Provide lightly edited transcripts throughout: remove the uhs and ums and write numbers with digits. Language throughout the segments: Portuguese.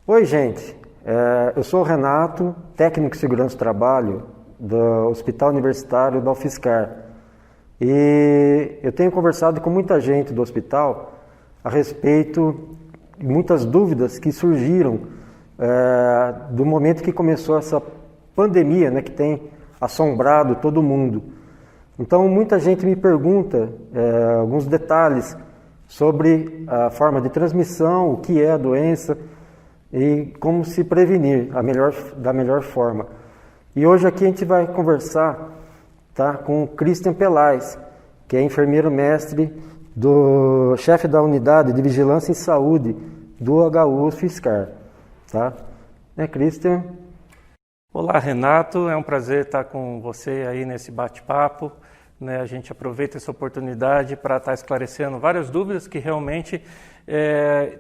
Oi, gente. Eu sou o Renato, técnico de segurança do trabalho do Hospital Universitário da UFSCar. E eu tenho conversado com muita gente do hospital a respeito de muitas dúvidas que surgiram do momento que começou essa pandemia, né, que tem assombrado todo mundo. Então, muita gente me pergunta alguns detalhes sobre a forma de transmissão, o que é a doença e como se prevenir da melhor forma. E hoje aqui a gente vai conversar, tá, com o Christian Pelais, que é enfermeiro mestre do chefe da unidade de vigilância em saúde do HU UFSCar. Tá? Christian? Olá, Renato, é um prazer estar com você aí nesse bate-papo. A gente aproveita essa oportunidade para estar esclarecendo várias dúvidas que realmente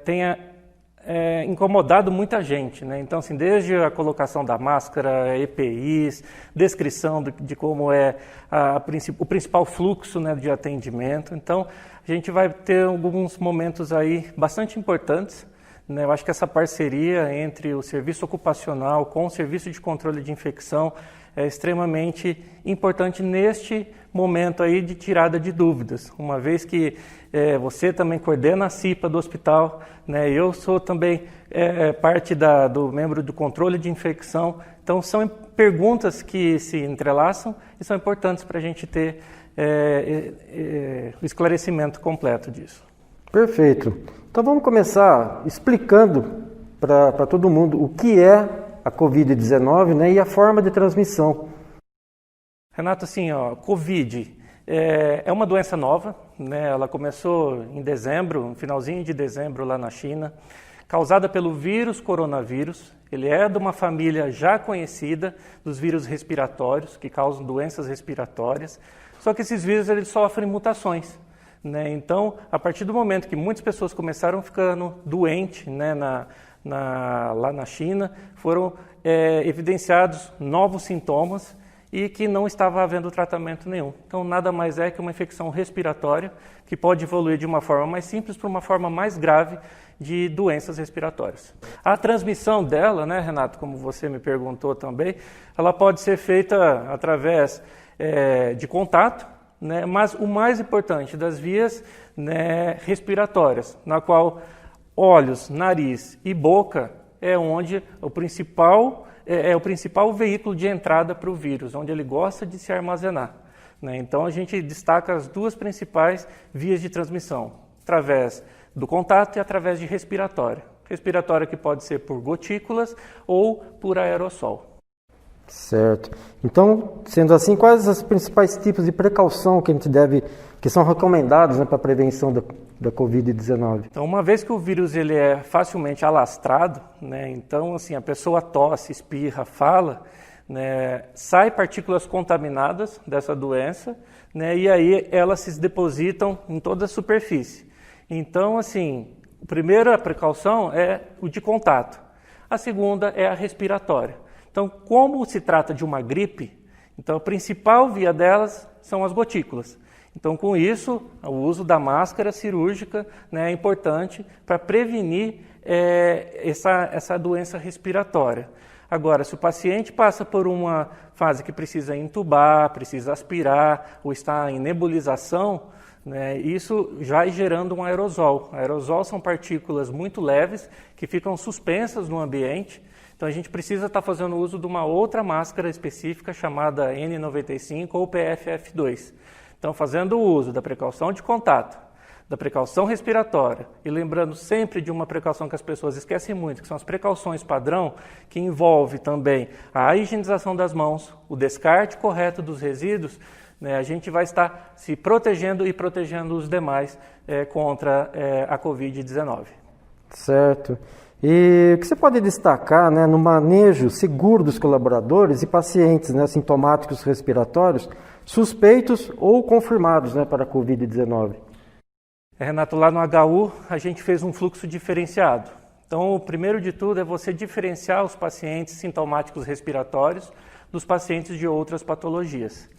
tenha incomodado muita gente. Então, assim, desde a colocação da máscara, EPIs, descrição de como é o principal fluxo, né, de atendimento. Então, a gente vai ter alguns momentos aí bastante importantes. Eu acho que essa parceria entre o serviço ocupacional com o serviço de controle de infecção é extremamente importante neste momento aí de tirada de dúvidas, uma vez que você também coordena a CIPA do hospital, eu sou também parte do membro do controle de infecção, então são perguntas que se entrelaçam e são importantes para a gente ter o esclarecimento completo disso. Perfeito. Então vamos começar explicando para todo mundo o que é a Covid-19, né, e a forma de transmissão. Renato, assim, Covid é uma doença nova, ela começou em dezembro, no finalzinho de dezembro lá na China, causada pelo vírus coronavírus. Ele é de uma família já conhecida dos vírus respiratórios, que causam doenças respiratórias, só que esses vírus eles sofrem mutações. Então, a partir do momento que muitas pessoas começaram ficando doentes, lá na China, foram evidenciados novos sintomas e que não estava havendo tratamento nenhum. Então, nada mais é que uma infecção respiratória que pode evoluir de uma forma mais simples para uma forma mais grave de doenças respiratórias. A transmissão dela, Renato, como você me perguntou também, ela pode ser feita através de contato, mas o mais importante das vias respiratórias, na qual olhos, nariz e boca é onde o principal veículo de entrada para o vírus, onde ele gosta de se armazenar. Então a gente destaca as duas principais vias de transmissão, através do contato e através de respiratória. Respiratória que pode ser por gotículas ou por aerossol. Certo. Então, sendo assim, quais os principais tipos de precaução que são recomendados, para a prevenção da Covid-19? Então, uma vez que o vírus ele é facilmente alastrado, então assim, a pessoa tosse, espirra, fala, sai partículas contaminadas dessa doença, e aí elas se depositam em toda a superfície. Então, assim, a primeira precaução é o de contato. A segunda é a respiratória. Então, como se trata de uma gripe, então a principal via delas são as gotículas. Então, com isso, o uso da máscara cirúrgica é importante para prevenir essa doença respiratória. Agora, se o paciente passa por uma fase que precisa entubar, precisa aspirar ou está em nebulização, isso vai gerando um aerosol. Aerosol são partículas muito leves que ficam suspensas no ambiente. Então, a gente precisa estar fazendo uso de uma outra máscara específica chamada N95 ou PFF2. Então, fazendo o uso da precaução de contato, da precaução respiratória e lembrando sempre de uma precaução que as pessoas esquecem muito, que são as precauções padrão, que envolve também a higienização das mãos, o descarte correto dos resíduos, a gente vai estar se protegendo e protegendo os demais contra a Covid-19. Certo. E o que você pode destacar no manejo seguro dos colaboradores e pacientes sintomáticos respiratórios suspeitos ou confirmados para a Covid-19? Renato, lá no HU a gente fez um fluxo diferenciado. Então, o primeiro de tudo é você diferenciar os pacientes sintomáticos respiratórios dos pacientes de outras patologias.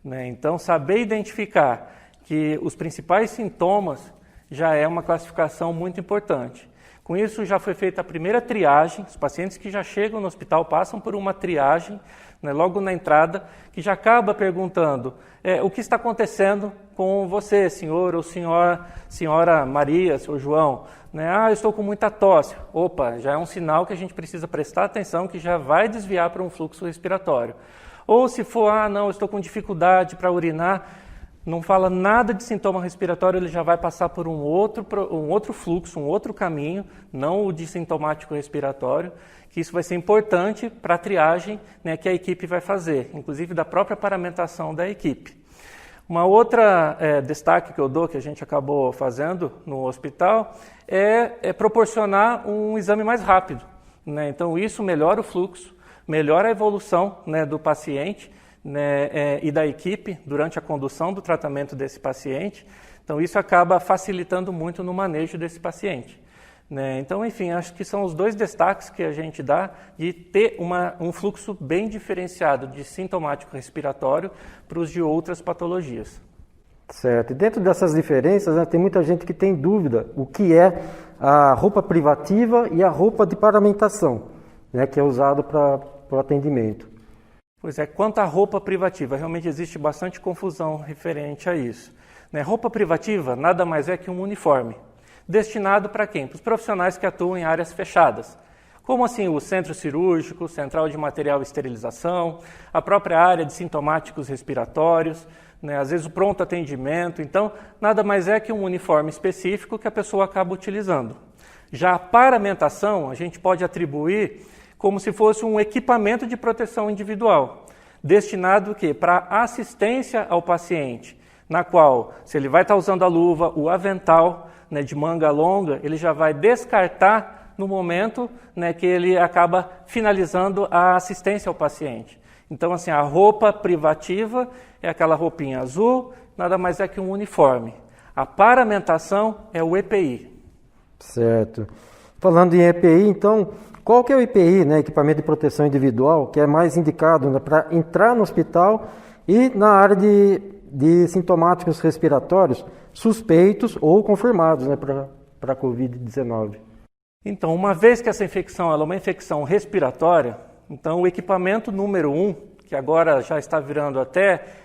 Então, saber identificar que os principais sintomas já é uma classificação muito importante. Com isso, já foi feita a primeira triagem. Os pacientes que já chegam no hospital passam por uma triagem, né, logo na entrada, que já acaba perguntando o que está acontecendo com você, senhor ou senhora Maria, senhor João. Né? Eu estou com muita tosse. Opa, já é um sinal que a gente precisa prestar atenção, que já vai desviar para um fluxo respiratório. Ou se for, não, eu estou com dificuldade para urinar, não fala nada de sintoma respiratório, ele já vai passar por um outro fluxo, um outro caminho, não o de sintomático respiratório, que isso vai ser importante para a triagem, né, que a equipe vai fazer, inclusive da própria paramentação da equipe. Uma outra destaque que eu dou, que a gente acabou fazendo no hospital, é proporcionar um exame mais rápido. Né? Então isso melhora o fluxo, melhora a evolução, né, do paciente, né, e da equipe durante a condução do tratamento desse paciente. Então, isso acaba facilitando muito no manejo desse paciente. Né? Então, enfim, acho que são os dois destaques que a gente dá de ter um fluxo bem diferenciado de sintomático respiratório para os de outras patologias. Certo. E dentro dessas diferenças, né, tem muita gente que tem dúvida o que é a roupa privativa e a roupa de paramentação, né, que é usado para o atendimento. Pois é, quanto à roupa privativa, realmente existe bastante confusão referente a isso. Né? Roupa privativa nada mais é que um uniforme. Destinado para quem? Para os profissionais que atuam em áreas fechadas. Como assim o centro cirúrgico, central de material e esterilização, a própria área de sintomáticos respiratórios, né? Às vezes o pronto atendimento. Então, nada mais é que um uniforme específico que a pessoa acaba utilizando. Já a paramentação, a gente pode atribuir como se fosse um equipamento de proteção individual, destinado para assistência ao paciente, na qual, se ele vai estar usando a luva, o avental, né, de manga longa, ele já vai descartar no momento, né, que ele acaba finalizando a assistência ao paciente. Então, assim, a roupa privativa é aquela roupinha azul, nada mais é que um uniforme. A paramentação é o EPI. Certo. Falando em EPI, então, qual que é o EPI, né, equipamento de proteção individual, que é mais indicado, né, para entrar no hospital e na área de sintomáticos respiratórios suspeitos ou confirmados, né, para a Covid-19? Então, uma vez que essa infecção ela é uma infecção respiratória, então o equipamento número 1, que agora já está virando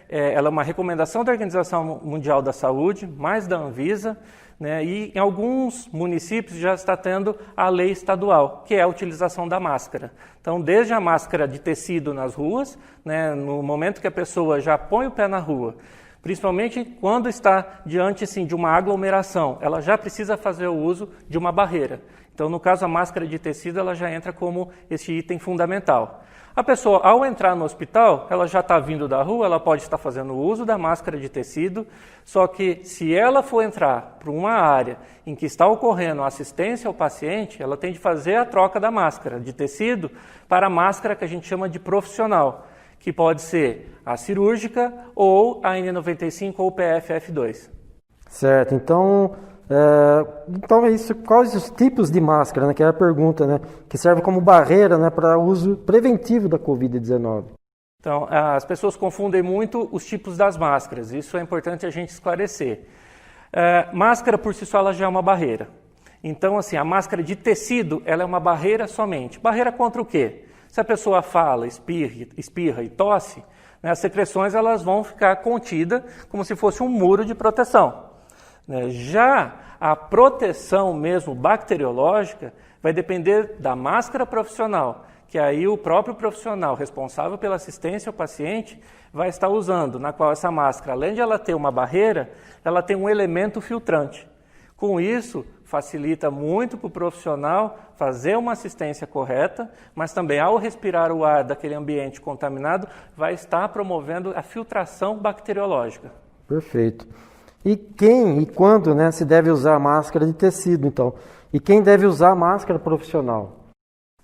ela é uma recomendação da Organização Mundial da Saúde, mais da Anvisa, né, e em alguns municípios já está tendo a lei estadual, que é a utilização da máscara. Então, desde a máscara de tecido nas ruas, né, no momento que a pessoa já põe o pé na rua, principalmente quando está diante sim, de uma aglomeração, ela já precisa fazer o uso de uma barreira. Então, no caso, a máscara de tecido ela já entra como esse item fundamental. A pessoa, ao entrar no hospital, ela já está vindo da rua, ela pode estar fazendo o uso da máscara de tecido, só que se ela for entrar para uma área em que está ocorrendo assistência ao paciente, ela tem de fazer a troca da máscara de tecido para a máscara que a gente chama de profissional, que pode ser a cirúrgica ou a N95 ou o PFF2. Certo, então é isso. Quais os tipos de máscara, né, que é a pergunta, né, que serve como barreira, né, para uso preventivo da Covid-19? Então, as pessoas confundem muito os tipos das máscaras, isso é importante a gente esclarecer. Máscara por si só ela já é uma barreira. Então, assim, a máscara de tecido ela é uma barreira somente. Barreira contra o quê? Se a pessoa fala, espirra e tosse, né, as secreções elas vão ficar contidas como se fosse um muro de proteção. Já a proteção mesmo bacteriológica vai depender da máscara profissional, que aí o próprio profissional responsável pela assistência ao paciente vai estar usando, na qual essa máscara, além de ela ter uma barreira, ela tem um elemento filtrante. Com isso, facilita muito para o profissional fazer uma assistência correta, mas também ao respirar o ar daquele ambiente contaminado, vai estar promovendo a filtração bacteriológica. Perfeito. E quem e quando, né, se deve usar máscara de tecido, então? E quem deve usar máscara profissional?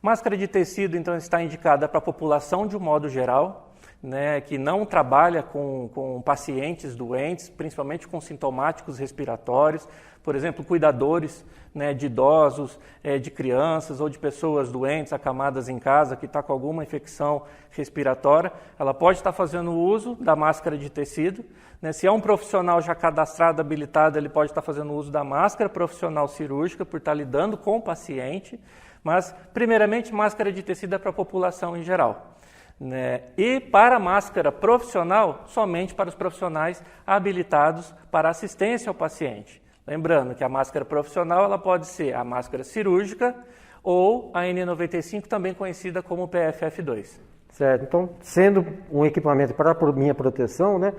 Máscara de tecido, então, está indicada para a população de um modo geral. né, que não trabalha com pacientes doentes, principalmente com sintomáticos respiratórios, por exemplo, cuidadores, né, de idosos, de crianças ou de pessoas doentes, acamadas em casa, que está com alguma infecção respiratória, ela pode estar fazendo uso da máscara de tecido, né. Se é um profissional já cadastrado, habilitado, ele pode estar fazendo uso da máscara profissional cirúrgica, por estar lidando com o paciente, mas, primeiramente, máscara de tecido é para a população em geral. Né? E para a máscara profissional, somente para os profissionais habilitados para assistência ao paciente. Lembrando que a máscara profissional ela pode ser a máscara cirúrgica ou a N95, também conhecida como PFF2. Certo, então, sendo um equipamento para minha proteção, né,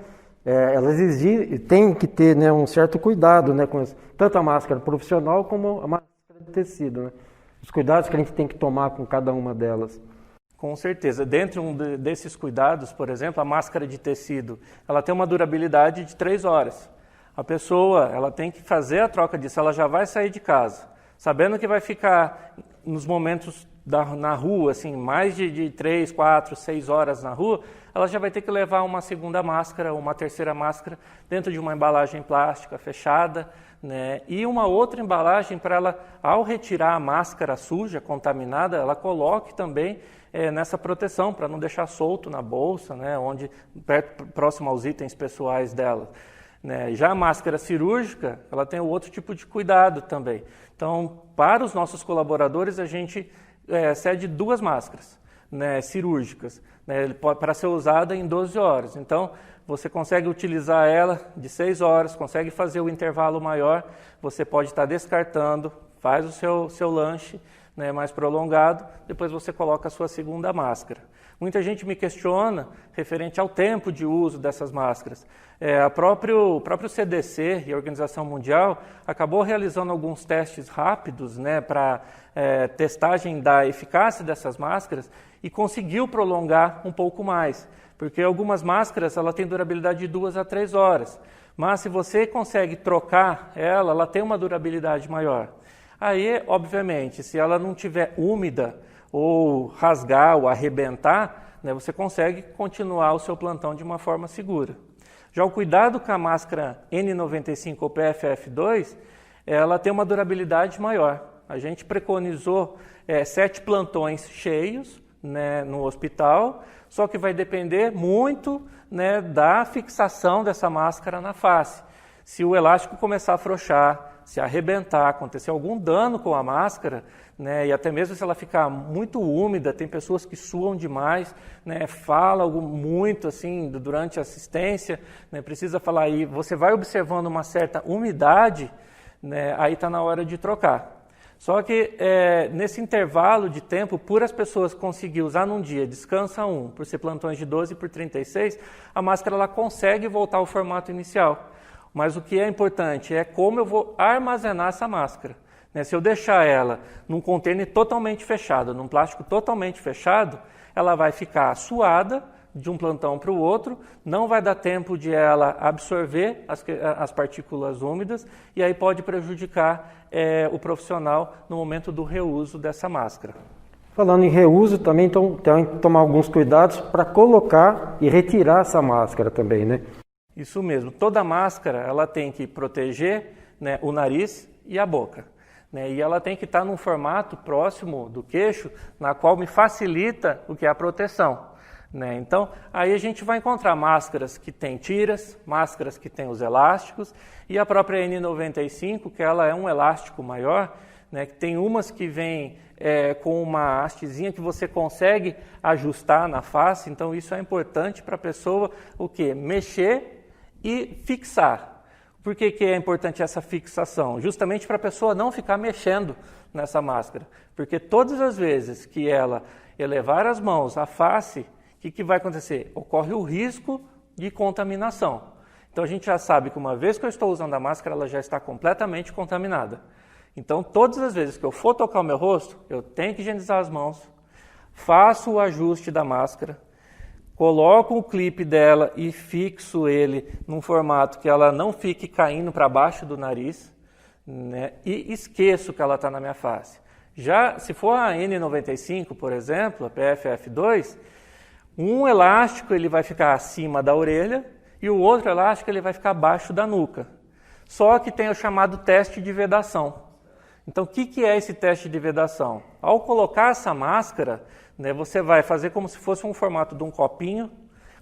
ela tem que ter, né, um certo cuidado, né, com tanto a máscara profissional como a máscara de tecido. Né? Os cuidados que a gente tem que tomar com cada uma delas. Com certeza. Dentro desses cuidados, por exemplo, a máscara de tecido, ela tem uma durabilidade de 3 horas. A pessoa ela tem que fazer a troca disso, ela já vai sair de casa, sabendo que vai ficar nos momentos na rua, assim, mais de 3, 4, 6 horas na rua, ela já vai ter que levar uma segunda máscara, uma terceira máscara, dentro de uma embalagem plástica fechada, né? E uma outra embalagem para ela, ao retirar a máscara suja, contaminada, ela coloque também nessa proteção, para não deixar solto na bolsa, né? Próximo aos itens pessoais dela. Né? Já a máscara cirúrgica, ela tem outro tipo de cuidado também. Então, para os nossos colaboradores, a gente cede 2 máscaras, né, cirúrgicas, né, para ser usada em 12 horas. Então, você consegue utilizar ela de 6 horas, consegue fazer o intervalo maior, você pode estar descartando, faz o seu lanche, né, mais prolongado, depois você coloca a sua segunda máscara. Muita gente me questiona referente ao tempo de uso dessas máscaras. O próprio CDC e a Organização Mundial acabou realizando alguns testes rápidos, né, para testagem da eficácia dessas máscaras e conseguiu prolongar um pouco mais, porque algumas máscaras ela tem durabilidade de 2 a 3 horas, mas se você consegue trocar ela tem uma durabilidade maior. Aí, obviamente, se ela não estiver úmida ou rasgar ou arrebentar, né, você consegue continuar o seu plantão de uma forma segura. Já o cuidado com a máscara N95 ou PFF2, ela tem uma durabilidade maior. A gente preconizou 7 plantões cheios, né, no hospital, só que vai depender muito, né, da fixação dessa máscara na face. Se o elástico começar a afrouxar, se arrebentar, acontecer algum dano com a máscara, né, e até mesmo se ela ficar muito úmida, tem pessoas que suam demais, né, falam muito assim durante a assistência, né, precisa falar aí, você vai observando uma certa umidade, né, aí está na hora de trocar. Só que nesse intervalo de tempo, por as pessoas conseguirem usar num dia, descansa um, por ser plantões de 12 por 36, a máscara ela consegue voltar ao formato inicial. Mas o que é importante é como eu vou armazenar essa máscara. Né? Se eu deixar ela num container totalmente fechado, num plástico totalmente fechado, ela vai ficar suada de um plantão para o outro, não vai dar tempo de ela absorver as partículas úmidas e aí pode prejudicar o profissional no momento do reuso dessa máscara. Falando em reuso também, então tem que tomar alguns cuidados para colocar e retirar essa máscara também, né? Isso mesmo. Toda máscara ela tem que proteger, né, o nariz e a boca. Né, e ela tem que estar num formato próximo do queixo, na qual me facilita o que é a proteção. Né? Então, aí a gente vai encontrar máscaras que têm tiras, máscaras que têm os elásticos, e a própria N95, que ela é um elástico maior, né, que tem umas que vêm com uma hastezinha que você consegue ajustar na face, então isso é importante para a pessoa o quê? Mexer e fixar. Por que é importante essa fixação? Justamente para a pessoa não ficar mexendo nessa máscara, porque todas as vezes que ela elevar as mãos à face, o que vai acontecer? Ocorre o risco de contaminação. Então a gente já sabe que uma vez que eu estou usando a máscara, ela já está completamente contaminada. Então todas as vezes que eu for tocar o meu rosto, eu tenho que higienizar as mãos, faço o ajuste da máscara, coloco o clipe dela e fixo ele num formato que ela não fique caindo para baixo do nariz, né? E esqueço que ela está na minha face. Já se for a N95, por exemplo, a PFF2, Um elástico ele vai ficar acima da orelha e o outro elástico ele vai ficar abaixo da nuca. Só que tem o chamado teste de vedação. Então, o que é esse teste de vedação? Ao colocar essa máscara, né, você vai fazer como se fosse um formato de um copinho,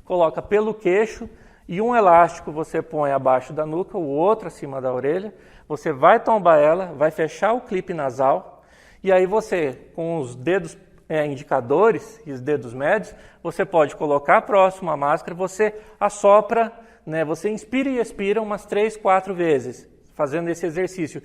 coloca pelo queixo e um elástico você põe abaixo da nuca, o outro acima da orelha. Você vai tombar ela, vai fechar o clipe nasal e aí você, com os dedos indicadores e os dedos médios, você pode colocar próximo à máscara, você assopra, né, você inspira e expira umas 3, 4 vezes, fazendo esse exercício.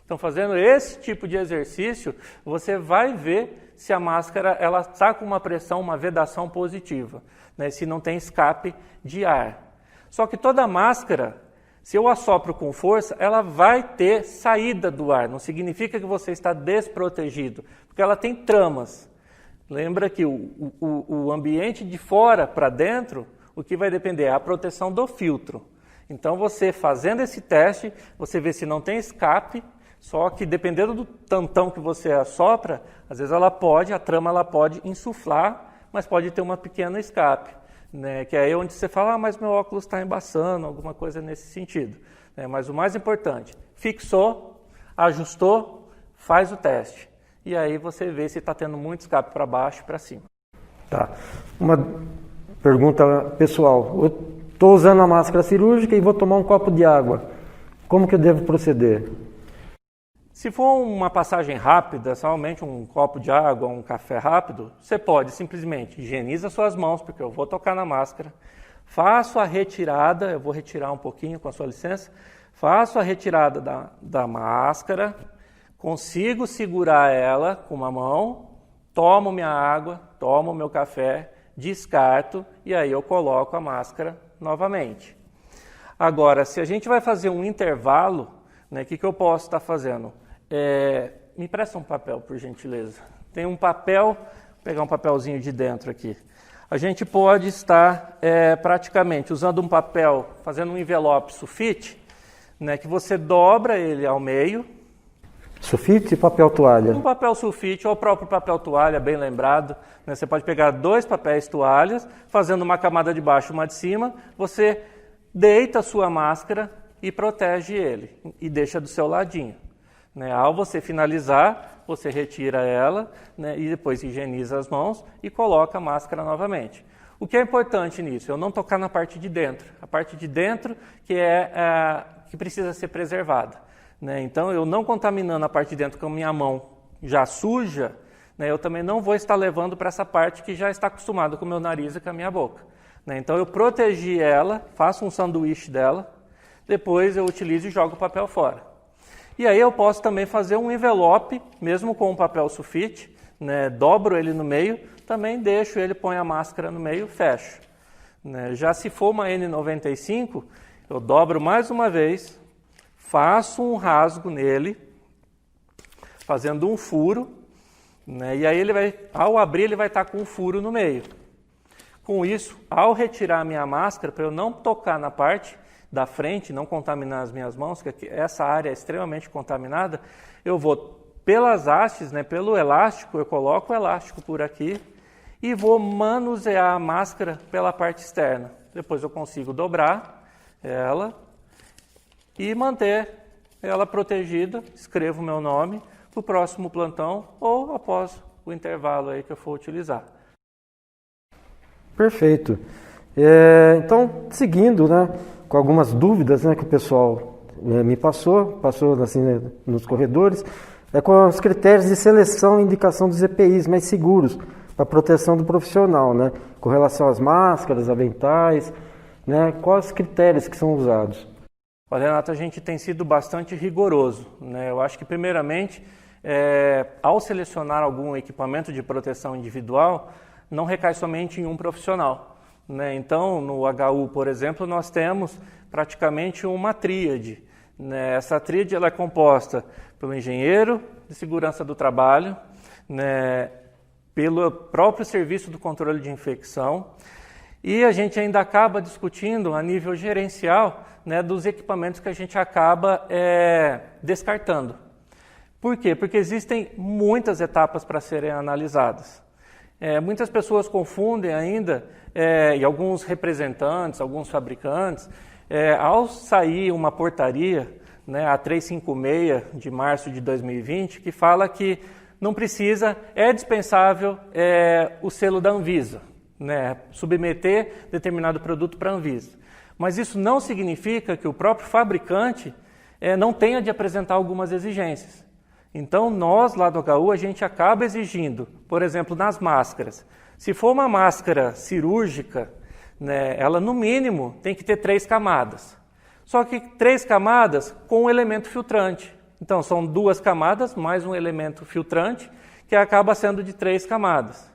Então, fazendo esse tipo de exercício, você vai ver se a máscara ela está com uma pressão, uma vedação positiva, né, se não tem escape de ar. Só que toda máscara, se eu assopro com força, ela vai ter saída do ar. Não significa que você está desprotegido, porque ela tem tramas. Lembra que o ambiente de fora para dentro, o que vai depender é a proteção do filtro. Então, você fazendo esse teste, você vê se não tem escape. Só que dependendo do tantão que você assopra, às vezes a trama ela pode insuflar, mas pode ter uma pequena escape, né? Que é aí onde você fala, mas meu óculos está embaçando, alguma coisa nesse sentido, né? Mas o mais importante, fixou, ajustou, faz o teste. E aí você vê se está tendo muito escape para baixo e para cima. Tá. Uma pergunta pessoal. Eu estou usando a máscara cirúrgica e vou tomar um copo de água. Como que eu devo proceder? Se for uma passagem rápida, somente um copo de água, um café rápido, você pode simplesmente higieniza suas mãos, porque eu vou tocar na máscara, faço a retirada, eu vou retirar um pouquinho com a sua licença, faço a retirada da máscara, consigo segurar ela com uma mão, tomo minha água, tomo meu café, descarto e aí eu coloco a máscara novamente. Agora, se a gente vai fazer um intervalo, né, o que eu posso estar fazendo? Me presta um papel, por gentileza. Tem um papel, vou pegar um papelzinho de dentro aqui. A gente pode estar praticamente usando um papel, fazendo um envelope sulfite, né, que você dobra ele ao meio. Sulfite e papel toalha? Um papel sulfite ou o próprio papel toalha, bem lembrado. Né, você pode pegar 2 papéis toalhas, fazendo uma camada de baixo e uma de cima, você deita a sua máscara e protege ele, e deixa do seu ladinho. Né? Ao você finalizar, você retira ela, né, e depois higieniza as mãos e coloca a máscara novamente. O que é importante nisso? Eu não tocar na parte de dentro. A parte de dentro que precisa ser preservada. Né? Então, eu não contaminando a parte de dentro com a minha mão já suja, né, eu também não vou estar levando para essa parte que já está acostumada com o meu nariz e com a minha boca. Né? Então, eu protegi ela, faço um sanduíche dela, depois eu utilizo e jogo o papel fora. E aí eu posso também fazer um envelope, mesmo com um papel sulfite, né, dobro ele no meio, também deixo ele, põe a máscara no meio, fecho. Né? Já se for uma N95, eu dobro mais uma vez, faço um rasgo nele, fazendo um furo, né, e aí ao abrir ele vai estar com um furo no meio. Com isso, ao retirar a minha máscara, para eu não tocar na parte da frente, não contaminar as minhas mãos, que essa área é extremamente contaminada, eu vou pelas hastes, né, pelo elástico, eu coloco o elástico por aqui e vou manusear a máscara pela parte externa. Depois eu consigo dobrar ela e manter ela protegida, escrevo o meu nome para o próximo plantão ou após o intervalo aí que eu for utilizar. Perfeito. Então, seguindo, né, com algumas dúvidas, né, que o pessoal me passou assim, né, nos corredores, com os critérios de seleção e indicação dos EPIs mais seguros para a proteção do profissional, né, com relação às máscaras, aventais, né, quais os critérios que são usados? Olha, Renato, a gente tem sido bastante rigoroso, né? Eu acho que, primeiramente, ao selecionar algum equipamento de proteção individual, não recai somente em um profissional. Né? Então, no HU, por exemplo, nós temos praticamente uma tríade. Né? Essa tríade ela é composta pelo engenheiro de segurança do trabalho, né? Pelo próprio serviço do controle de infecção, e a gente ainda acaba discutindo a nível gerencial, né, dos equipamentos que a gente acaba descartando. Por quê? Porque existem muitas etapas para serem analisadas. Muitas pessoas confundem ainda, e alguns representantes, alguns fabricantes, ao sair uma portaria, né, a 356 de março de 2020, que fala que não precisa, é dispensável o selo da Anvisa, né, submeter determinado produto para a Anvisa. Mas isso não significa que o próprio fabricante não tenha de apresentar algumas exigências. Então, nós lá do HU, a gente acaba exigindo, por exemplo, nas máscaras. Se for uma máscara cirúrgica, né, ela no mínimo tem que ter 3 camadas. Só que 3 camadas com um elemento filtrante. Então, são 2 camadas mais um elemento filtrante, que acaba sendo de 3 camadas.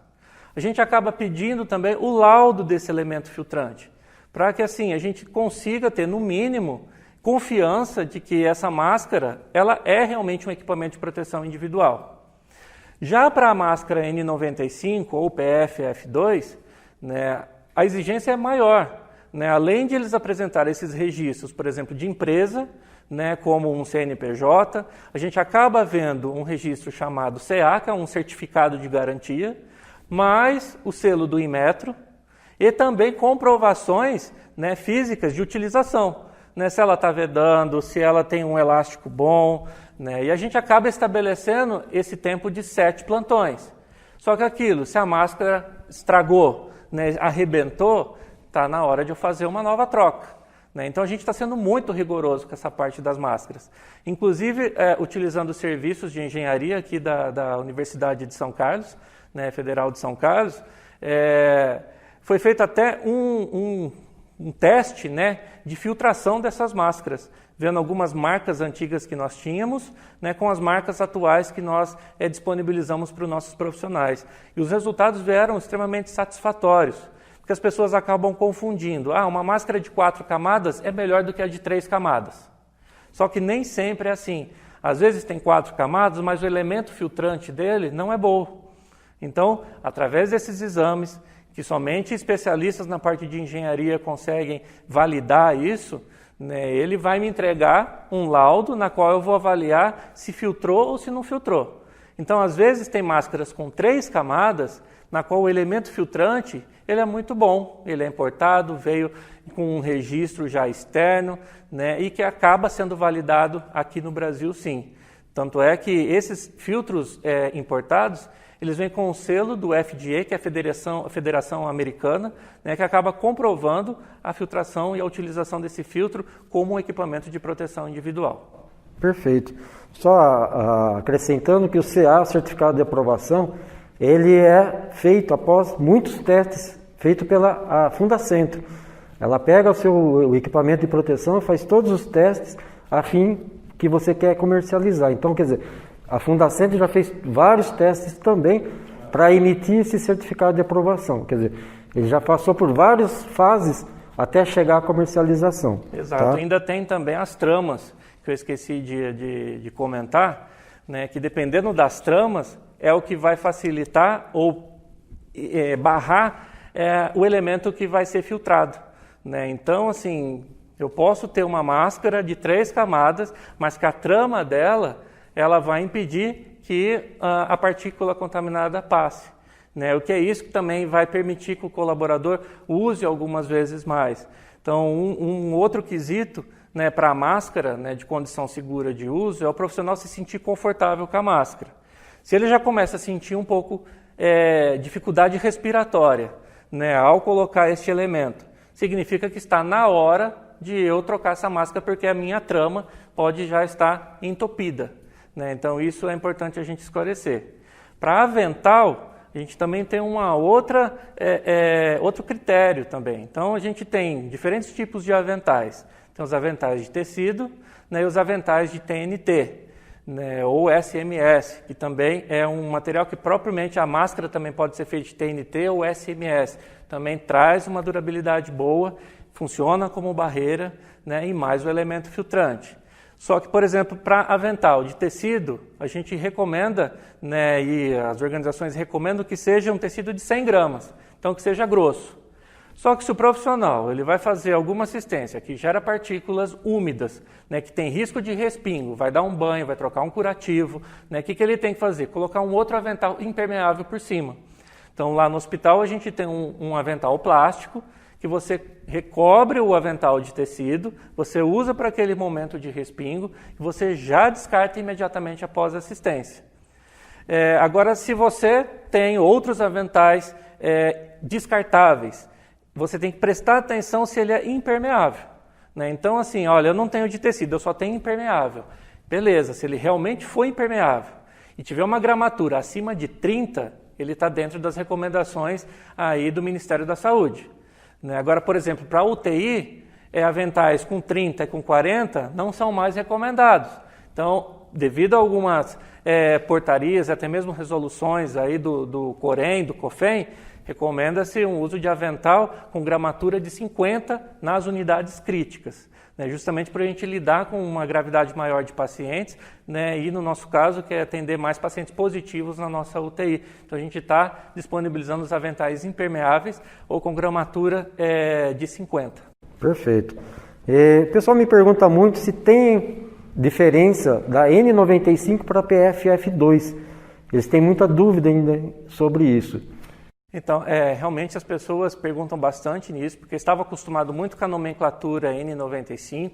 A gente acaba pedindo também o laudo desse elemento filtrante, para que assim a gente consiga ter, no mínimo, confiança de que essa máscara ela é realmente um equipamento de proteção individual. Já para a máscara N95 ou PFF2, né, a exigência é maior. Né? Além de eles apresentarem esses registros, por exemplo, de empresa, né, como um CNPJ, a gente acaba vendo um registro chamado CA, que é um certificado de garantia, mais o selo do Inmetro e também comprovações, né, físicas de utilização. Né, se ela está vedando, se ela tem um elástico bom, né, e a gente acaba estabelecendo esse tempo de 7 plantões. Só que aquilo, se a máscara estragou, né, arrebentou, está na hora de eu fazer uma nova troca. Né? Então a gente está sendo muito rigoroso com essa parte das máscaras. Inclusive, utilizando os serviços de engenharia aqui da Universidade de São Carlos, né, Federal de São Carlos, foi feito até um teste, né, de filtração dessas máscaras, vendo algumas marcas antigas que nós tínhamos, né, com as marcas atuais que nós disponibilizamos para os nossos profissionais. E os resultados vieram extremamente satisfatórios, porque as pessoas acabam confundindo. Uma máscara de 4 camadas é melhor do que a de 3 camadas. Só que nem sempre é assim. Às vezes tem 4 camadas, mas o elemento filtrante dele não é bom. Então, através desses exames, que somente especialistas na parte de engenharia conseguem validar isso, né, ele vai me entregar um laudo na qual eu vou avaliar se filtrou ou se não filtrou. Então, às vezes, tem máscaras com 3 camadas, na qual o elemento filtrante ele é muito bom, ele é importado, veio com um registro já externo, né, e que acaba sendo validado aqui no Brasil, sim. Tanto é que esses filtros importados, eles vêm com o selo do FDA, que é a Federação Americana, né, que acaba comprovando a filtração e a utilização desse filtro como um equipamento de proteção individual. Perfeito. Só acrescentando que o CA, Certificado de Aprovação, ele é feito após muitos testes feitos pela Fundacentro. Ela pega o equipamento de proteção e faz todos os testes a fim que você quer comercializar. Então, quer dizer, a Fundacentro já fez vários testes também para emitir esse certificado de aprovação. Quer dizer, ele já passou por várias fases até chegar à comercialização. Exato. Tá? Ainda tem também as tramas, que eu esqueci de comentar, né, que dependendo das tramas, é o que vai facilitar ou barrar o elemento que vai ser filtrado. Né? Então, assim, eu posso ter uma máscara de 3 camadas, mas que a trama dela ela vai impedir que a partícula contaminada passe. Né? O que é isso que também vai permitir que o colaborador use algumas vezes mais. Então, um outro quesito, né, para a máscara, né, de condição segura de uso é o profissional se sentir confortável com a máscara. Se ele já começa a sentir um pouco dificuldade respiratória, né, ao colocar este elemento, significa que está na hora de eu trocar essa máscara porque a minha trama pode já estar entupida. Né? Então, isso é importante a gente esclarecer. Para avental, a gente também tem outro critério também. Então, a gente tem diferentes tipos de aventais. Tem os aventais de tecido, né, e os aventais de TNT, né, ou SMS, que também é um material que propriamente a máscara também pode ser feita de TNT ou SMS. Também traz uma durabilidade boa, funciona como barreira, né, e mais o elemento filtrante. Só que, por exemplo, para avental de tecido, a gente recomenda, né, e as organizações recomendam que seja um tecido de 100 gramas, então que seja grosso. Só que se o profissional ele vai fazer alguma assistência que gera partículas úmidas, né, que tem risco de respingo, vai dar um banho, vai trocar um curativo, né, o que ele tem que fazer? Colocar um outro avental impermeável por cima. Então, lá no hospital, a gente tem um avental plástico, que você recobre o avental de tecido, você usa para aquele momento de respingo, e você já descarta imediatamente após a assistência. Agora, se você tem outros aventais descartáveis, você tem que prestar atenção se ele é impermeável, né? Então, assim, olha, eu não tenho de tecido, eu só tenho impermeável. Beleza, se ele realmente for impermeável e tiver uma gramatura acima de 30, ele está dentro das recomendações aí do Ministério da Saúde. Agora, por exemplo, para a UTI, aventais com 30 e com 40 não são mais recomendados. Então, devido a algumas portarias, até mesmo resoluções aí do COREM, do COFEM, recomenda-se um uso de avental com gramatura de 50 nas unidades críticas, né, justamente para a gente lidar com uma gravidade maior de pacientes, né, e no nosso caso, que é atender mais pacientes positivos na nossa UTI. Então a gente está disponibilizando os aventais impermeáveis ou com gramatura de 50. Perfeito. O pessoal me pergunta muito se tem diferença da N95 para a PFF2. Eles têm muita dúvida ainda sobre isso. Então, realmente as pessoas perguntam bastante nisso, porque estava acostumado muito com a nomenclatura N95,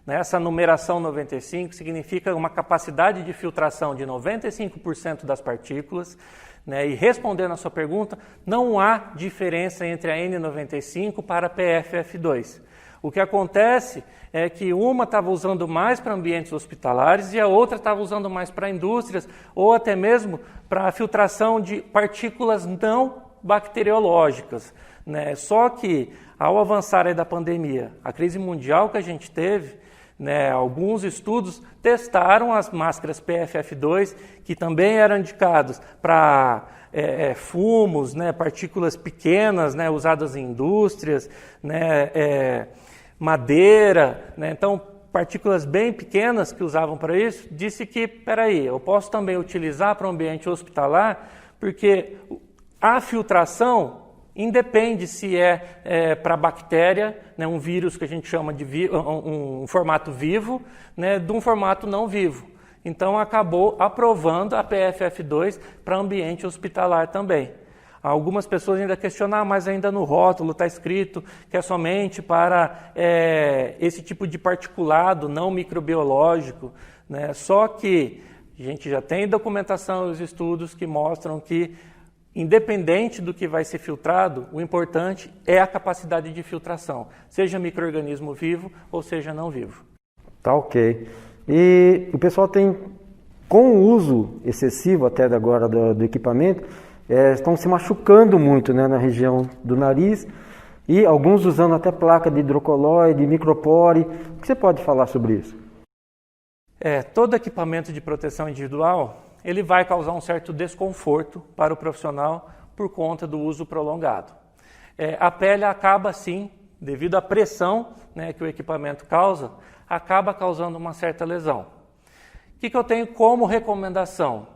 né? Essa numeração 95 significa uma capacidade de filtração de 95% das partículas, né? E respondendo a sua pergunta, não há diferença entre a N95 para a PFF2. O que acontece é que uma estava usando mais para ambientes hospitalares e a outra estava usando mais para indústrias ou até mesmo para a filtração de partículas não bacteriológicas, né? Só que, ao avançar aí da pandemia, a crise mundial que a gente teve, né, alguns estudos testaram as máscaras PFF2, que também eram indicados para fumos, né, partículas pequenas, né, usadas em indústrias, né, madeira, né, então partículas bem pequenas que usavam para isso, disse que, peraí, eu posso também utilizar para o ambiente hospitalar, porque a filtração independe se para bactéria, né, um vírus que a gente chama de um formato vivo, né, de um formato não vivo. Então, acabou aprovando a PFF2 para ambiente hospitalar também. Algumas pessoas ainda questionam, mas ainda no rótulo está escrito que é somente para esse tipo de particulado não microbiológico, né? Só que a gente já tem documentação e os estudos que mostram que, independente do que vai ser filtrado, o importante é a capacidade de filtração, seja micro-organismo vivo ou seja não vivo. Tá ok. E o pessoal tem, com o uso excessivo até agora do equipamento, estão se machucando muito, né, na região do nariz e alguns usando até placa de hidrocoloide, micropore. O que você pode falar sobre isso? Todo equipamento de proteção individual ele vai causar um certo desconforto para o profissional por conta do uso prolongado. A pele acaba, sim, devido à pressão, né, que o equipamento causa, acaba causando uma certa lesão. O que eu tenho como recomendação?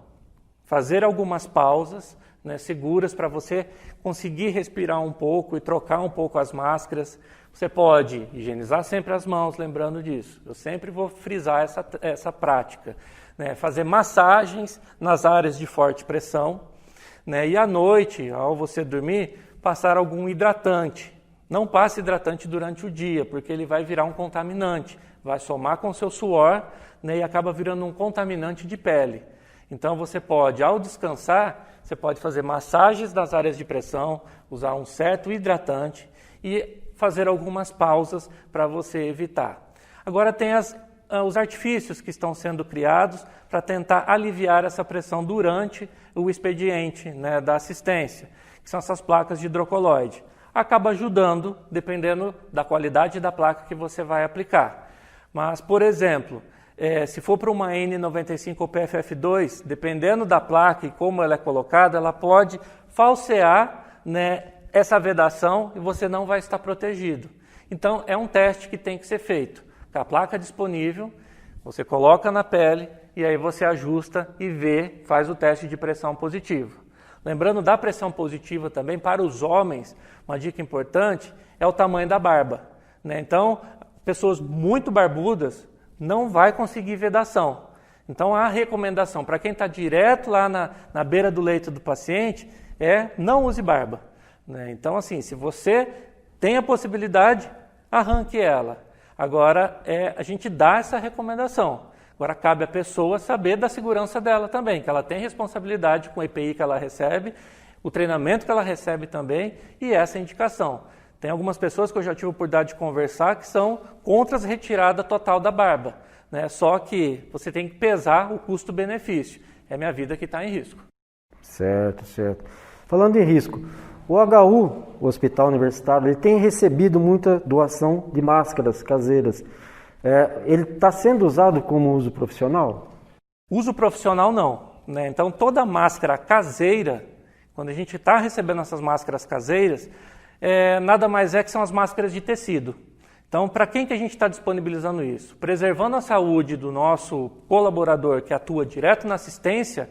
Fazer algumas pausas, né, seguras para você conseguir respirar um pouco e trocar um pouco as máscaras. Você pode higienizar sempre as mãos, lembrando disso. Eu sempre vou frisar essa prática. Né, fazer massagens nas áreas de forte pressão, né, e à noite, ao você dormir, passar algum hidratante. Não passe hidratante durante o dia, porque ele vai virar um contaminante, vai somar com o seu suor, né, e acaba virando um contaminante de pele. Então você pode, ao descansar, você pode fazer massagens nas áreas de pressão, usar um certo hidratante e fazer algumas pausas para você evitar. Agora tem os artifícios que estão sendo criados para tentar aliviar essa pressão durante o expediente, né, da assistência, que são essas placas de hidrocoloide. Acaba ajudando, dependendo da qualidade da placa que você vai aplicar. Mas, por exemplo, se for para uma N95 ou PFF2, dependendo da placa e como ela é colocada, ela pode falsear, né, essa vedação e você não vai estar protegido. Então, é um teste que tem que ser feito. Com a placa disponível, você coloca na pele e aí você ajusta e faz o teste de pressão positiva. Lembrando da pressão positiva também, para os homens, uma dica importante é o tamanho da barba, né? Então, pessoas muito barbudas não vai conseguir vedação. Então, a recomendação para quem está direto lá na beira do leito do paciente é não use barba, né? Então, assim, se você tem a possibilidade, arranque ela. Agora, a gente dá essa recomendação. Agora, cabe à pessoa saber da segurança dela também, que ela tem responsabilidade com o EPI que ela recebe, o treinamento que ela recebe também e essa indicação. Tem algumas pessoas que eu já tive a oportunidade de conversar que são contra a retirada total da barba, né? Só que você tem que pesar o custo-benefício. É minha vida que está em risco. Certo, certo. Falando em risco, o HU, o Hospital Universitário, ele tem recebido muita doação de máscaras caseiras. Ele está sendo usado como uso profissional? Uso profissional não, né? Então toda máscara caseira, quando a gente está recebendo essas máscaras caseiras, nada mais é que são as máscaras de tecido. Então, para quem que a gente está disponibilizando isso? Preservando a saúde do nosso colaborador que atua direto na assistência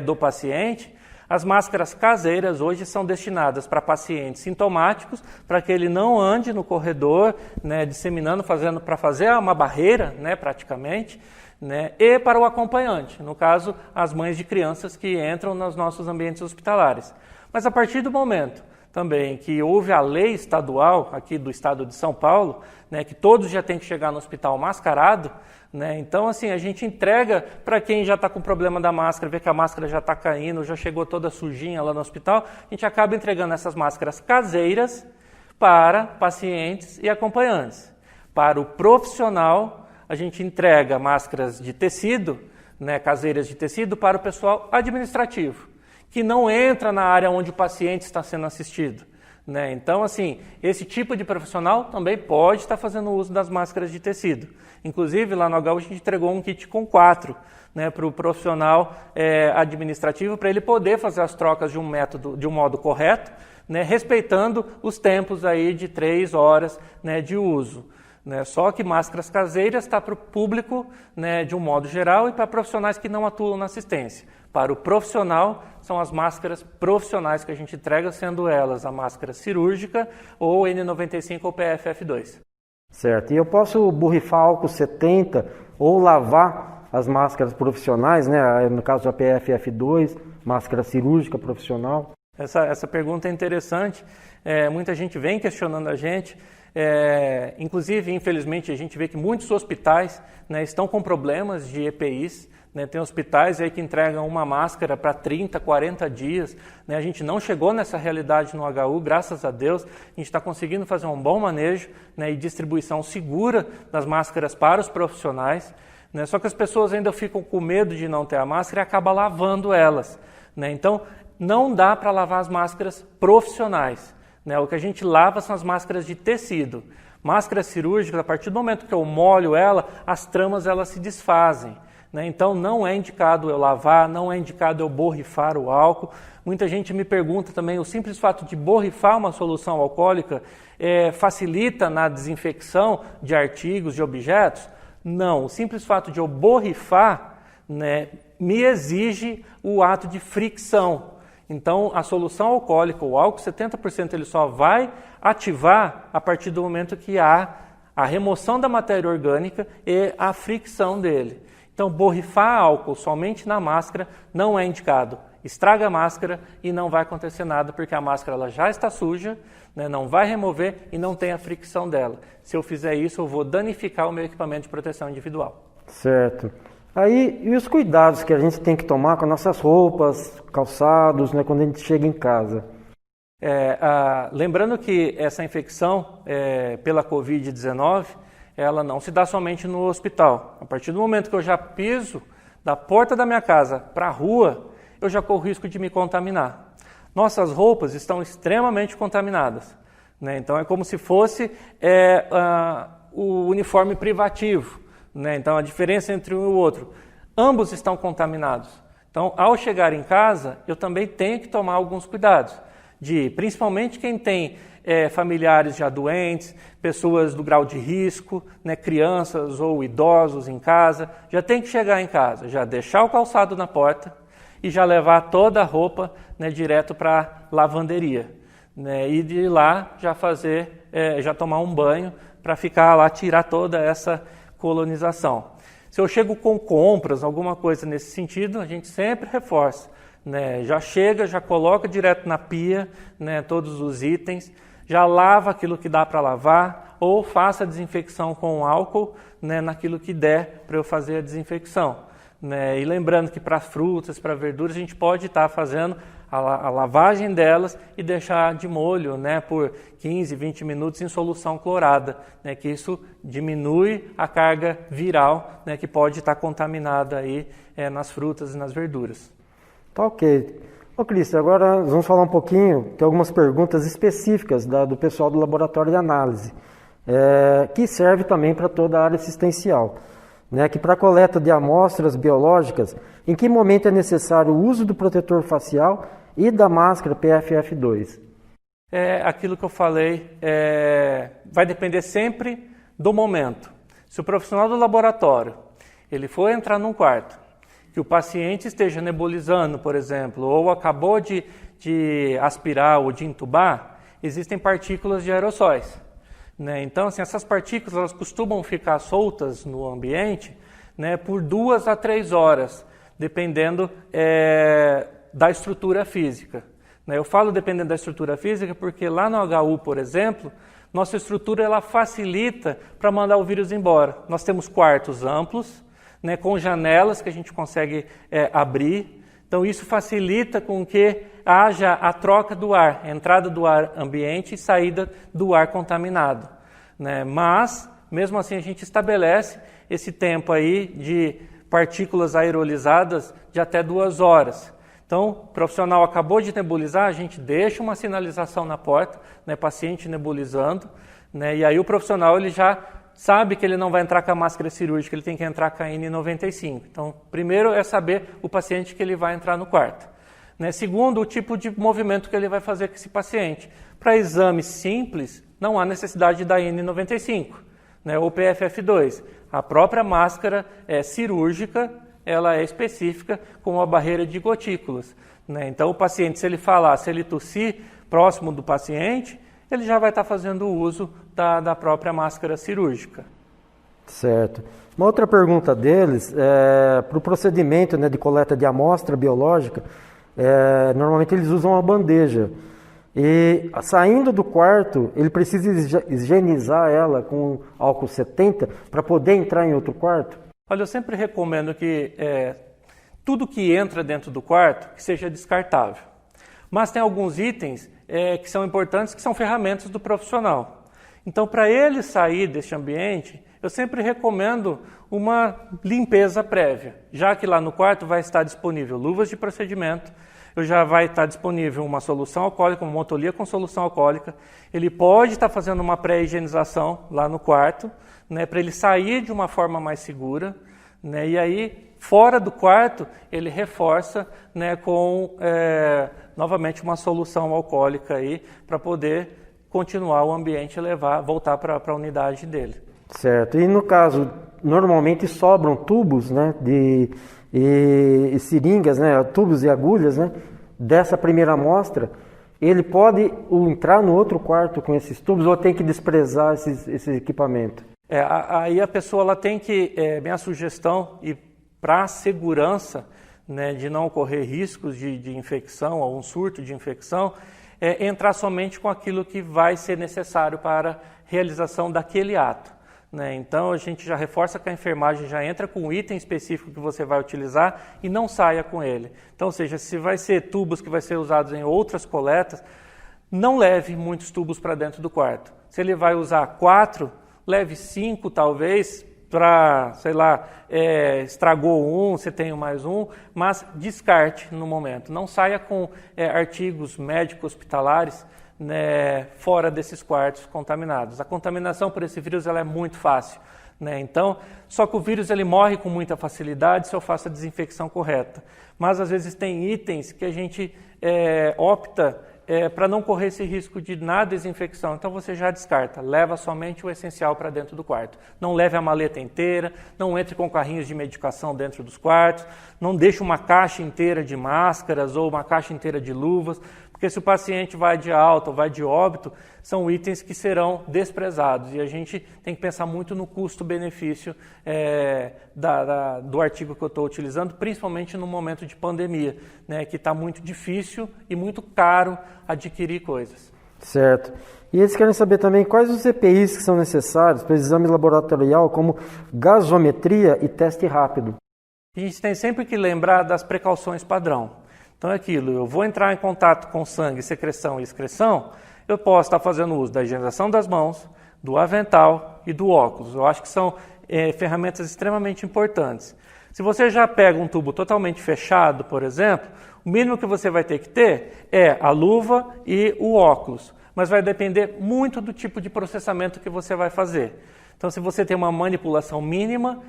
do paciente, as máscaras caseiras hoje são destinadas para pacientes sintomáticos, para que ele não ande no corredor, né, disseminando, para fazer uma barreira, né, praticamente, né, e para o acompanhante, no caso, as mães de crianças que entram nos nossos ambientes hospitalares. Mas a partir do momento também que houve a lei estadual aqui do estado de São Paulo, né, que todos já têm que chegar no hospital mascarado, né, então assim, a gente entrega para quem já está com problema da máscara, vê que a máscara já está caindo, já chegou toda sujinha lá no hospital, a gente acaba entregando essas máscaras caseiras para pacientes e acompanhantes. Para o profissional, a gente entrega máscaras de tecido, né, caseiras de tecido, para o pessoal administrativo, que não entra na área onde o paciente está sendo assistido, né? Então, assim, esse tipo de profissional também pode estar fazendo uso das máscaras de tecido. Inclusive, lá no HU a gente entregou um kit com 4, né, para o profissional administrativo, para ele poder fazer as trocas de um modo correto, né, respeitando os tempos aí de 3 horas, né, de uso. Né? Só que máscaras caseiras está para o público, né, de um modo geral e para profissionais que não atuam na assistência. Para o profissional, são as máscaras profissionais que a gente entrega, sendo elas a máscara cirúrgica ou N95 ou PFF2. Certo. E eu posso borrifar álcool 70 ou lavar as máscaras profissionais, né? No caso da PFF2, máscara cirúrgica profissional? Essa pergunta é interessante. Muita gente vem questionando a gente. Inclusive, infelizmente, a gente vê que muitos hospitais, né, estão com problemas de EPIs, né, tem hospitais aí que entregam uma máscara para 30, 40 dias, né, a gente não chegou nessa realidade no HU, graças a Deus, a gente está conseguindo fazer um bom manejo, né, e distribuição segura das máscaras para os profissionais, né, só que as pessoas ainda ficam com medo de não ter a máscara e acabam lavando elas, né, então não dá para lavar as máscaras profissionais. Né, o que a gente lava são as máscaras de tecido. Máscaras cirúrgicas, a partir do momento que eu molho ela, as tramas elas se desfazem. Né, então não é indicado eu lavar, não é indicado eu borrifar o álcool. Muita gente me pergunta também, o simples fato de borrifar uma solução alcoólica facilita na desinfecção de artigos, de objetos? Não, o simples fato de eu borrifar, né, me exige o ato de fricção. Então, a solução alcoólica, o álcool 70%, ele só vai ativar a partir do momento que há a remoção da matéria orgânica e a fricção dele. Então, borrifar álcool somente na máscara não é indicado. Estraga a máscara e não vai acontecer nada, porque a máscara ela já está suja, né, não vai remover e não tem a fricção dela. Se eu fizer isso, eu vou danificar o meu equipamento de proteção individual. Certo. Aí, e os cuidados que a gente tem que tomar com as nossas roupas, calçados, né, quando a gente chega em casa? Lembrando que essa infecção pela Covid-19, ela não se dá somente no hospital. A partir do momento que eu já piso da porta da minha casa para a rua, eu já corro risco de me contaminar. Nossas roupas estão extremamente contaminadas, né? Então é como se fosse o uniforme privativo. Né? Então, a diferença entre um e o outro, ambos estão contaminados. Então, ao chegar em casa, eu também tenho que tomar alguns cuidados, principalmente quem tem familiares já doentes, pessoas do grau de risco, né, crianças ou idosos em casa, já tem que chegar em casa, já deixar o calçado na porta e já levar toda a roupa, né, direto para a lavanderia. Né, e de lá já já tomar um banho para ficar lá, tirar toda essa colonização. Se eu chego com compras, alguma coisa nesse sentido, a gente sempre reforça, né? Já chega, já coloca direto na pia, né, todos os itens, já lava aquilo que dá para lavar ou faça a desinfecção com álcool, né, naquilo que der para eu fazer a desinfecção. Né? E lembrando que para frutas, para verduras, a gente pode estar fazendo a lavagem delas e deixar de molho, né, por 15, 20 minutos em solução clorada, né, que isso diminui a carga viral, né, que pode estar contaminada aí, nas frutas e nas verduras. Tá ok. Ô Cristian, agora nós vamos falar um pouquinho, tem algumas perguntas específicas do pessoal do laboratório de análise, que serve também para toda a área assistencial. Né, que para a coleta de amostras biológicas, em que momento é necessário o uso do protetor facial e da máscara PFF2? Aquilo que eu falei, vai depender sempre do momento. Se o profissional do laboratório ele for entrar num quarto, que o paciente esteja nebulizando, por exemplo, ou acabou de aspirar ou de entubar, existem partículas de aerossóis. Né? Então, assim, essas partículas elas costumam ficar soltas no ambiente, né, por 2 a 3 horas, dependendo da estrutura física. Né? Eu falo dependendo da estrutura física porque lá no HU, por exemplo, nossa estrutura ela facilita para mandar o vírus embora. Nós temos quartos amplos, né, com janelas que a gente consegue abrir. Então, isso facilita com que haja a troca do ar, entrada do ar ambiente e saída do ar contaminado. Né? Mas, mesmo assim, a gente estabelece esse tempo aí de partículas aerolizadas de até 2 horas. Então, o profissional acabou de nebulizar, a gente deixa uma sinalização na porta, né, paciente nebulizando, né, e aí o profissional ele já sabe que ele não vai entrar com a máscara cirúrgica, ele tem que entrar com a N95. Então, primeiro é saber o paciente que ele vai entrar no quarto. Né? Segundo, o tipo de movimento que ele vai fazer com esse paciente. Para exames simples, não há necessidade da N95, né, ou PFF2. A própria máscara cirúrgica, ela é específica com a barreira de gotículas. Né? Então, o paciente, se ele falar, se ele tossir próximo do paciente, ele já vai estar fazendo uso da própria máscara cirúrgica. Certo. Uma outra pergunta deles, para o procedimento, né, de coleta de amostra biológica, normalmente eles usam uma bandeja. E saindo do quarto, ele precisa higienizar ela com álcool 70 para poder entrar em outro quarto? Olha, eu sempre recomendo que tudo que entra dentro do quarto que seja descartável. Mas tem alguns itens que são importantes, que são ferramentas do profissional. Então, para ele sair deste ambiente, eu sempre recomendo uma limpeza prévia, já que lá no quarto vai estar disponível luvas de procedimento, já vai estar disponível uma solução alcoólica, uma motolia com solução alcoólica. Ele pode estar fazendo uma pré-higienização lá no quarto, né, para ele sair de uma forma mais segura, né, e aí, fora do quarto, ele reforça, né, com novamente uma solução alcoólica aí para poder continuar o ambiente e voltar para a unidade dele. Certo. E no caso, normalmente sobram tubos, né, e seringas, né, tubos e agulhas, né, dessa primeira amostra. Ele pode entrar no outro quarto com esses tubos ou tem que desprezar esse equipamento? Aí a pessoa ela tem que, minha sugestão, e para a segurança, né, de não ocorrer riscos de infecção ou um surto de infecção, entrar somente com aquilo que vai ser necessário para a realização daquele ato. Né? Então a gente já reforça que a enfermagem já entra com o item específico que você vai utilizar e não saia com ele. Então, ou seja, se vai ser tubos que vai ser usados em outras coletas, não leve muitos tubos para dentro do quarto. Se ele vai usar 4, leve 5 talvez, para, sei lá, estragou um, você tem mais um, mas descarte no momento. Não saia com artigos médicos hospitalares, né, fora desses quartos contaminados. A contaminação por esse vírus ela é muito fácil. Né? Então, só que o vírus ele morre com muita facilidade se eu faço a desinfecção correta. Mas às vezes tem itens que a gente opta para não correr esse risco de na desinfecção. Então você já descarta, leva somente o essencial para dentro do quarto. Não leve a maleta inteira, não entre com carrinhos de medicação dentro dos quartos, não deixe uma caixa inteira de máscaras ou uma caixa inteira de luvas, porque se o paciente vai de alta ou vai de óbito, são itens que serão desprezados. E a gente tem que pensar muito no custo-benefício do artigo que eu estou utilizando, principalmente no momento de pandemia, né, que está muito difícil e muito caro adquirir coisas. Certo. E eles querem saber também quais os EPIs que são necessários para o exame laboratorial, como gasometria e teste rápido. A gente tem sempre que lembrar das precauções padrão. Então é aquilo, eu vou entrar em contato com sangue, secreção e excreção, eu posso estar fazendo uso da higienização das mãos, do avental e do óculos. Eu acho que são ferramentas extremamente importantes. Se você já pega um tubo totalmente fechado, por exemplo, o mínimo que você vai ter que ter é a luva e o óculos, mas vai depender muito do tipo de processamento que você vai fazer. Então, se você tem uma manipulação mínima,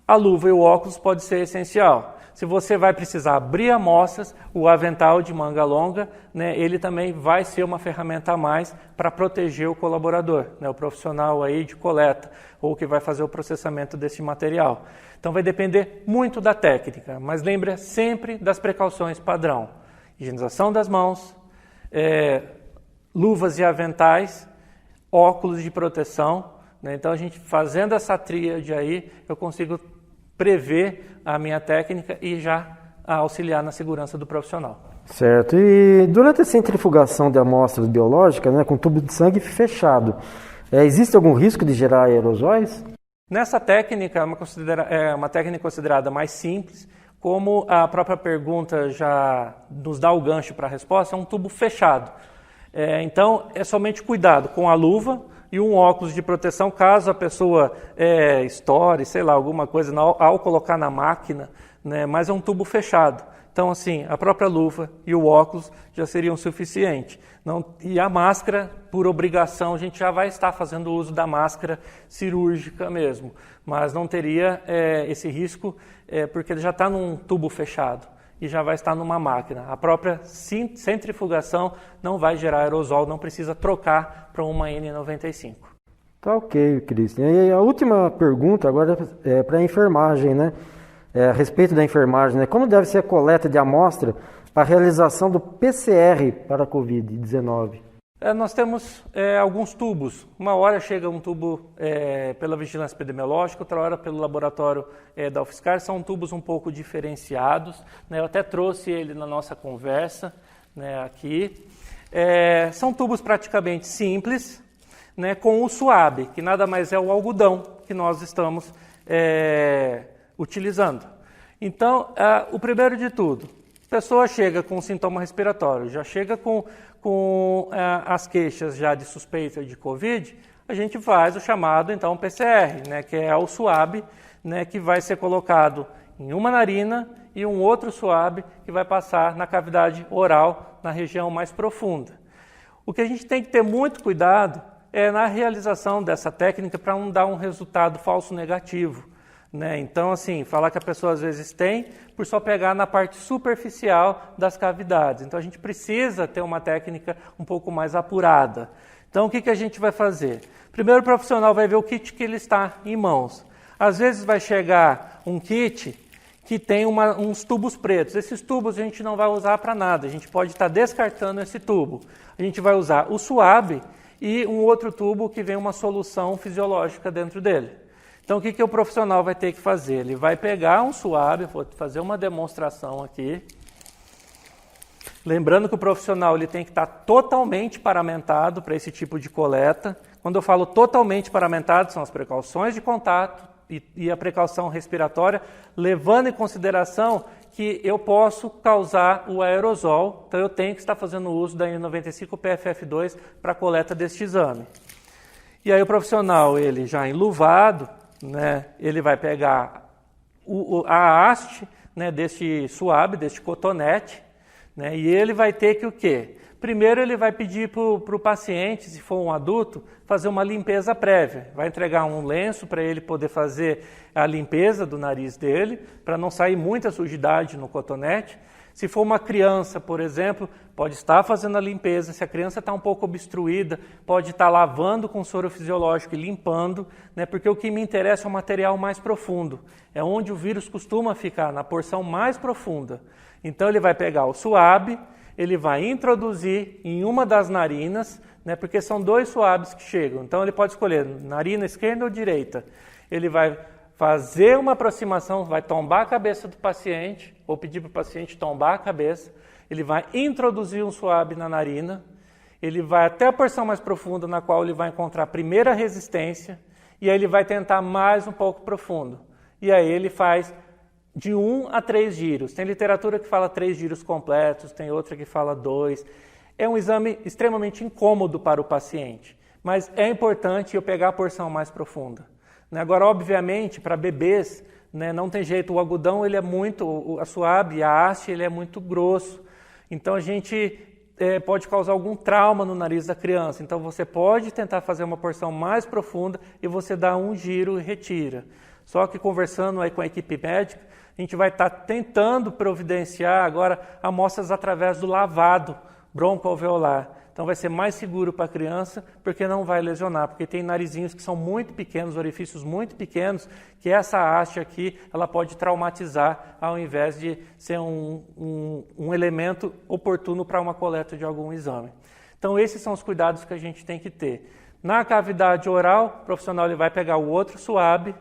a luva e o óculos pode ser essencial. Se você vai precisar abrir amostras, o avental de manga longa, né, ele também vai ser uma ferramenta a mais para proteger o colaborador, né, o profissional aí de coleta, ou que vai fazer o processamento desse material. Então vai depender muito da técnica, mas lembre sempre das precauções padrão. Higienização das mãos, luvas e aventais, óculos de proteção, né, então a gente fazendo essa tríade aí, eu consigo prever a minha técnica e já auxiliar na segurança do profissional. Certo. E durante a centrifugação de amostras biológicas, né, com tubo de sangue fechado, existe algum risco de gerar aerosóis? Nessa técnica, é uma técnica considerada mais simples, como a própria pergunta já nos dá o gancho para a resposta, é um tubo fechado. Então, é somente cuidado com a luva e um óculos de proteção, caso a pessoa estoure, sei lá, alguma coisa ao colocar na máquina, né, mas é um tubo fechado. Então, assim, a própria luva e o óculos já seriam suficientes. E a máscara, por obrigação, a gente já vai estar fazendo uso da máscara cirúrgica mesmo, mas não teria esse risco, porque ele já está num tubo fechado e já vai estar numa máquina. A própria centrifugação não vai gerar aerosol, não precisa trocar para uma N95. Tá ok, Cristian. E a última pergunta agora é para a enfermagem, né? A respeito da enfermagem, né? Como deve ser a coleta de amostra para a realização do PCR para a Covid-19? Nós temos alguns tubos. Uma hora chega um tubo pela vigilância epidemiológica, outra hora pelo laboratório da UFSCar. São tubos um pouco diferenciados, né? Eu até trouxe ele na nossa conversa, né, aqui. São tubos praticamente simples, né, com o suave, que nada mais é o algodão que nós estamos utilizando. Então, o primeiro de tudo, a pessoa chega com sintoma respiratório, já chega com as queixas já de suspeita de Covid, a gente faz o chamado, então, PCR, né, que é o suave, né, que vai ser colocado em uma narina e um outro suave que vai passar na cavidade oral, na região mais profunda. O que a gente tem que ter muito cuidado é na realização dessa técnica para não dar um resultado falso negativo. Né? Então, assim, falar que a pessoa às vezes tem por só pegar na parte superficial das cavidades. Então, a gente precisa ter uma técnica um pouco mais apurada. Então, o que a gente vai fazer? Primeiro, o profissional vai ver o kit que ele está em mãos. Às vezes vai chegar um kit que tem uns tubos pretos. Esses tubos a gente não vai usar para nada, a gente pode estar descartando esse tubo. A gente vai usar o suave e um outro tubo que vem uma solução fisiológica dentro dele. Então, o que o profissional vai ter que fazer? Ele vai pegar um suave, vou fazer uma demonstração aqui. Lembrando que o profissional ele tem que estar totalmente paramentado para esse tipo de coleta. Quando eu falo totalmente paramentado, são as precauções de contato e a precaução respiratória, levando em consideração que eu posso causar o aerosol, então eu tenho que estar fazendo uso da N95 PFF2 para a coleta deste exame. E aí o profissional, ele já enluvado, né, ele vai pegar a haste, né, deste suave, deste cotonete, né, e ele vai ter que o quê? Primeiro ele vai pedir para o paciente, se for um adulto, fazer uma limpeza prévia. Vai entregar um lenço para ele poder fazer a limpeza do nariz dele, para não sair muita sujidade no cotonete. Se for uma criança, por exemplo, pode estar fazendo a limpeza. Se a criança está um pouco obstruída, pode estar lavando com soro fisiológico e limpando, né? Porque o que me interessa é o material mais profundo. É onde o vírus costuma ficar, na porção mais profunda. Então ele vai pegar o suave, ele vai introduzir em uma das narinas, né? Porque são 2 suaves que chegam. Então ele pode escolher narina esquerda ou direita. Ele vai fazer uma aproximação, vai tombar a cabeça do paciente, ou pedir para o paciente tombar a cabeça, ele vai introduzir um suave na narina, ele vai até a porção mais profunda, na qual ele vai encontrar a primeira resistência, e aí ele vai tentar mais um pouco profundo. E aí ele faz de 1 a 3 giros. Tem literatura que fala 3 giros completos, tem outra que fala 2. É um exame extremamente incômodo para o paciente, mas é importante eu pegar a porção mais profunda. Agora, obviamente, para bebês, né, não tem jeito, o algodão ele é muito, a suave, a haste, ele é muito grosso. Então a gente pode causar algum trauma no nariz da criança. Então você pode tentar fazer uma porção mais profunda e você dá um giro e retira. Só que conversando aí com a equipe médica, a gente vai estar tentando providenciar agora amostras através do lavado broncoalveolar. Então vai ser mais seguro para a criança, porque não vai lesionar, porque tem narizinhos que são muito pequenos, orifícios muito pequenos, que essa haste aqui, ela pode traumatizar, ao invés de ser um elemento oportuno para uma coleta de algum exame. Então esses são os cuidados que a gente tem que ter. Na cavidade oral, o profissional ele vai pegar o outro suave,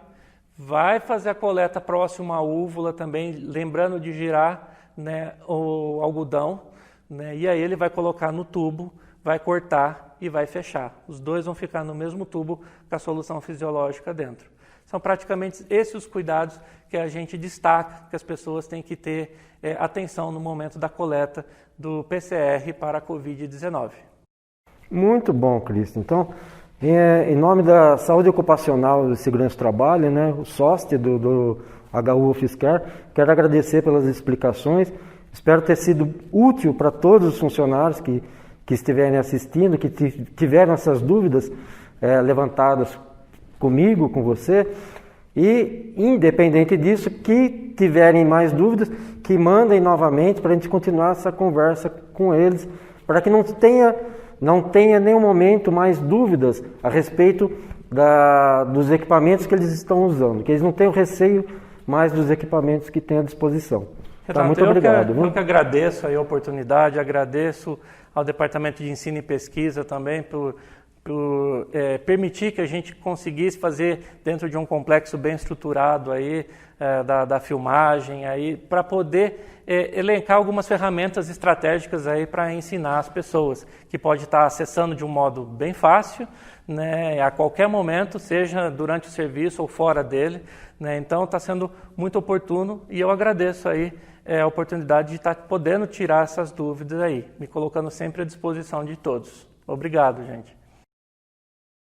vai fazer a coleta próximo à úvula também, lembrando de girar, né, o algodão, né, e aí ele vai colocar no tubo, vai cortar e vai fechar. Os 2 vão ficar no mesmo tubo com a solução fisiológica dentro. São praticamente esses os cuidados que a gente destaca, que as pessoas têm que ter atenção no momento da coleta do PCR para a Covid-19. Muito bom, Cristo. Então, em nome da Saúde Ocupacional e Segurança do Trabalho, né, o SOST do HU UFSCar, quero agradecer pelas explicações. Espero ter sido útil para todos os funcionários que estiverem assistindo, que tiveram essas dúvidas levantadas comigo, com você. E, independente disso, que tiverem mais dúvidas, que mandem novamente para a gente continuar essa conversa com eles, para que não tenha nenhum momento mais dúvidas a respeito dos equipamentos que eles estão usando, que eles não tenham receio mais dos equipamentos que têm à disposição. Renato, muito obrigado. Eu que agradeço a oportunidade, agradeço ao Departamento de Ensino e Pesquisa também por permitir que a gente conseguisse fazer dentro de um complexo bem estruturado aí, da filmagem, aí, para poder elencar algumas ferramentas estratégicas aí para ensinar as pessoas, que pode estar acessando de um modo bem fácil, né, a qualquer momento, seja durante o serviço ou fora dele, né, então está sendo muito oportuno e eu agradeço aí a oportunidade de estar podendo tirar essas dúvidas aí, me colocando sempre à disposição de todos. Obrigado, gente.